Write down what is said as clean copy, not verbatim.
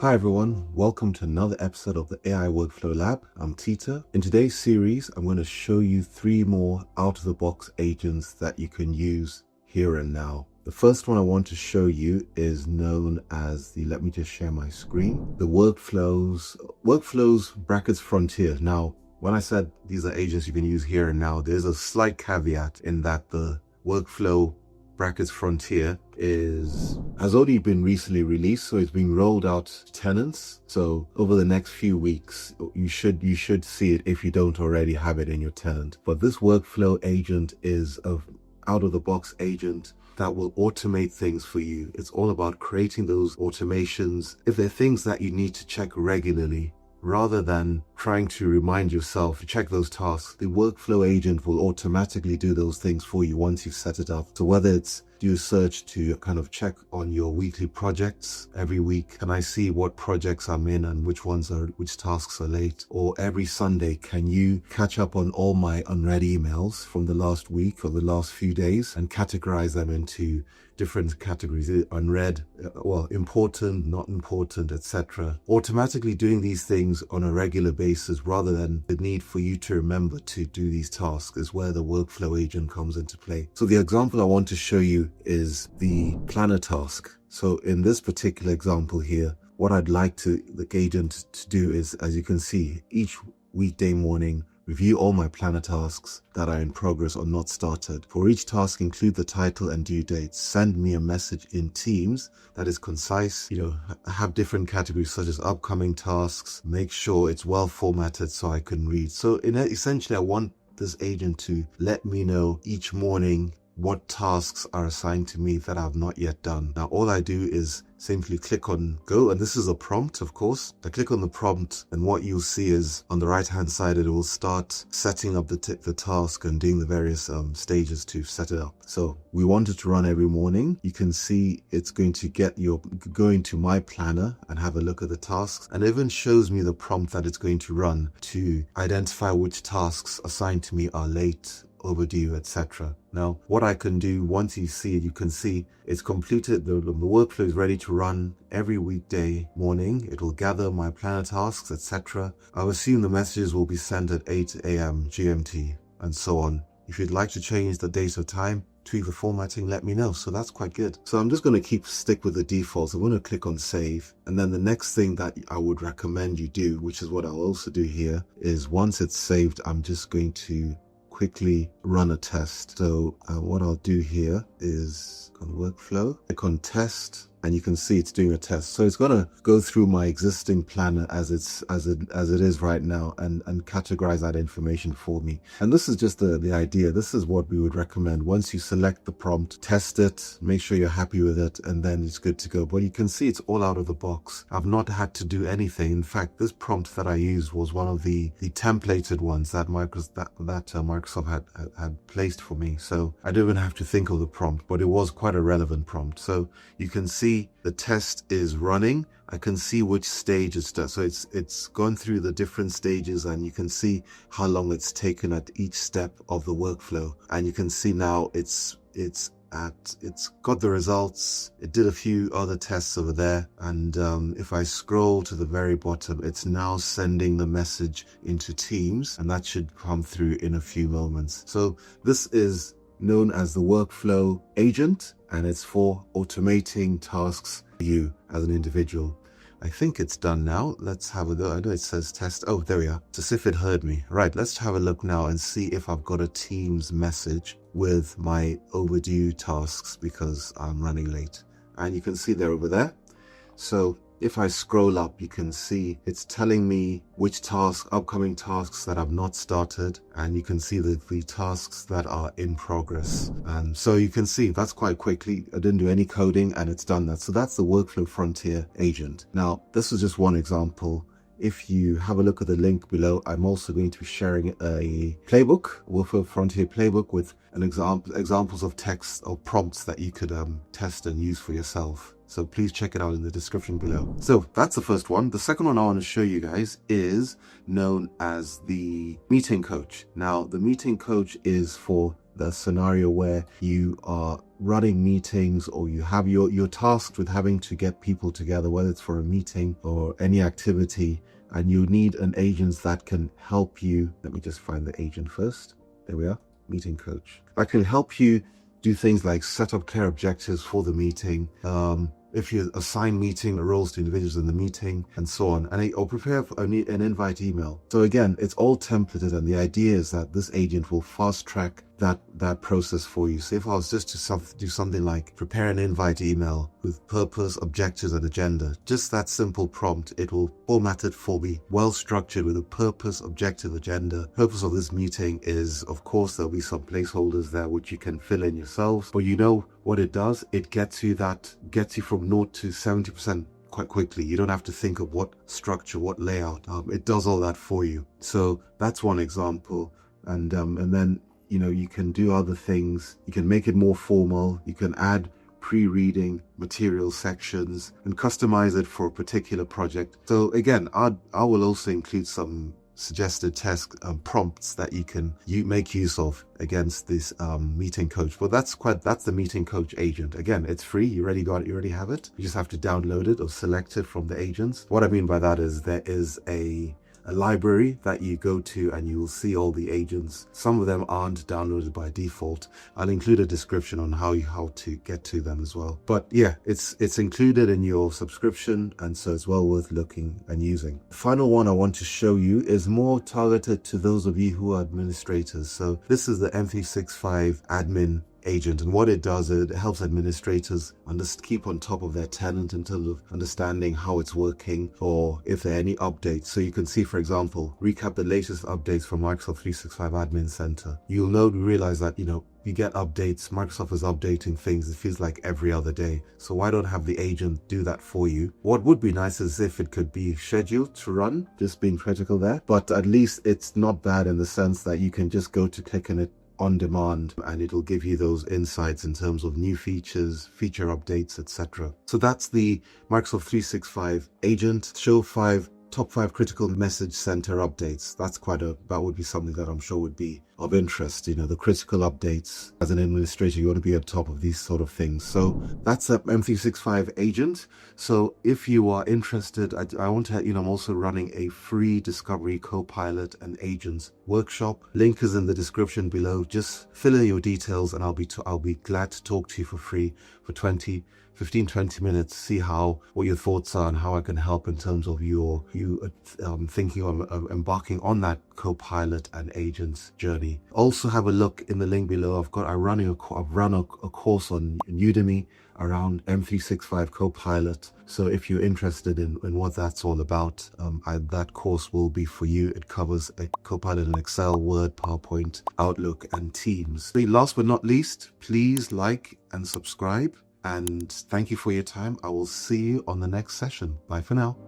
Hi everyone, welcome to another episode of the AI Workflow Lab. I'm Tita. In today's series, I'm going to show you 3 more out-of-the-box agents that you can use here and now. The first one I want to show you is known as let me just share my screen, the Workflows brackets Frontier. Now, when I said these are agents you can use here and now, there's a slight caveat in that the Workflow brackets Frontier has only been recently released, so it's being rolled out to tenants. So over the next few weeks, you should see it if you don't already have it in your tenant. But this workflow agent is an out-of-the-box agent that will automate things for you. It's all about creating those automations. If there are things that you need to check regularly, rather than trying to remind yourself to check those tasks, the workflow agent will automatically do those things for you once you've set it up. So whether it's do a search to kind of check on your weekly projects every week, can I see what projects I'm in and which tasks are late? Or every Sunday, can you catch up on all my unread emails from the last week or the last few days and categorize them into different categories, unread, important, not important, etc. Automatically doing these things on a regular basis rather than the need for you to remember to do these tasks is where the workflow agent comes into play. So the example I want to show you is the planner task. So in this particular example here, what I'd like the agent to do is, as you can see, each weekday morning, review all my planner tasks that are in progress or not started. For each task, include the title and due date. Send me a message in Teams that is concise, have different categories such as upcoming tasks, make sure it's well formatted so I can read. So essentially, I want this agent to let me know each morning what tasks are assigned to me that I've not yet done. Now, all I do is simply click on go, and this is a prompt, of course. I click on the prompt, and what you'll see is on the right hand side, it will start setting up the task and doing the various stages to set it up. So we want it to run every morning. You can see it's going to go into my planner and have a look at the tasks, and even shows me the prompt that it's going to run to identify which tasks assigned to me are late, overdue, etc. Now, what I can do once you see it, you can see it's completed. The workflow is ready to run every weekday morning. It will gather my planner tasks, etc. I assume the messages will be sent at 8 a.m. GMT and so on. If you'd like to change the date or time, tweak the formatting, let me know. So that's quite good. So I'm just going to stick with the defaults. I'm going to click on save. And then the next thing that I would recommend you do, which is what I'll also do here, is once it's saved, I'm just going to quickly run a test. So what I'll do here is on workflow, click on test, and you can see it's doing a test. So it's going to go through my existing planner as it is right now and categorize that information for me. And this is just the idea. This is what we would recommend. Once you select the prompt, test it, make sure you're happy with it, and then it's good to go. But you can see it's all out of the box. I've not had to do anything. In fact, this prompt that I used was one of the templated ones that Microsoft had placed for me. So I didn't even have to think of the prompt, but it was quite a relevant prompt. So you can see the test is running. I can see which stage it's done. So it's gone through the different stages, and you can see how long it's taken at each step of the workflow. And you can see now it's got the results. It did a few other tests over there, and if I scroll to the very bottom, it's now sending the message into Teams, and that should come through in a few moments. So this is known as the workflow agent, and it's for automating tasks for you as an individual. I think it's done now. Let's have a look. I know it says test. Oh, there we are. Just if it heard me. Right, let's have a look now and see if I've got a Teams message with my overdue tasks because I'm running late. And you can see they're over there. So if I scroll up, you can see it's telling me which upcoming tasks that I've not started, and you can see the tasks that are in progress. And so you can see that's quite quickly. I didn't do any coding and it's done that. So that's the Workflow Frontier agent. Now, this is just one example. If you have a look at the link below, I'm also going to be sharing a playbook, Workflow Frontier playbook, with examples of text or prompts that you could test and use for yourself. So please check it out in the description below. So that's the first one. The second one I want to show you guys is known as the meeting coach. Now, the meeting coach is for the scenario where you are running meetings, or you're tasked with having to get people together, whether it's for a meeting or any activity, and you need an agent that can help you. Let me just find the agent first. There we are, meeting coach. I can help you do things like set up clear objectives for the meeting, if you assign meeting roles to individuals in the meeting, and so on, or prepare for an invite email. So again, it's all templated, and the idea is that this agent will fast track that process for you. So if I was just to do something like prepare an invite email with purpose, objectives, and agenda, just that simple prompt, it will format it for me, well structured with a purpose, objective, agenda. Purpose of this meeting is, of course, there'll be some placeholders there which you can fill in yourselves, but you know what it does? It gets you from 0 to 70% quite quickly. You don't have to think of what structure, what layout. It does all that for you. So that's one example. And then, you can do other things. You can make it more formal. You can add pre-reading material sections and customize it for a particular project. So again, I will also include some suggested test prompts that you can make use of against this meeting coach. But that's the meeting coach agent. Again, it's free. You already have it. You just have to download it or select it from the agents. What I mean by that is there is a library that you go to, and you will see all the agents. Some of them aren't downloaded by default. I'll include a description on how to get to them as well. But yeah, it's included in your subscription, and so it's well worth looking and using. The final one I want to show you is more targeted to those of you who are administrators. So this is the M365 admin agent, and what it does, it helps administrators keep on top of their tenant in terms of understanding how it's working, or if there are any updates. So you can see, for example, recap the latest updates from Microsoft 365 Admin Center. You'll realize that you get updates. Microsoft is updating things. It feels like every other day. So why don't have the agent do that for you? What would be nice is if it could be scheduled to run, just being critical there, but at least it's not bad in the sense that you can just go to click on it on demand, and it'll give you those insights in terms of new features, feature updates, etc. So that's the Microsoft 365 agent. Show top 5 critical message center updates. That would be something that I'm sure would be of interest. The critical updates. As an administrator, you want to be on top of these sort of things. So that's a M365 agent. So if you are interested, I want to, I'm also running a free Discovery Copilot and Agents workshop. Link is in the description below. Just fill in your details, and I'll be glad to talk to you for free for 15-20 minutes, see what your thoughts are and how I can help in terms of you thinking of embarking on that Copilot and Agents journey. Also have a look in the link below. I've run a course on Udemy around M365 Copilot. So if you're interested in what that's all about, that course will be for you. It covers a Copilot in Excel, Word, PowerPoint, Outlook, and Teams. Last but not least, please like and subscribe. And thank you for your time. I will see you on the next session. Bye for now.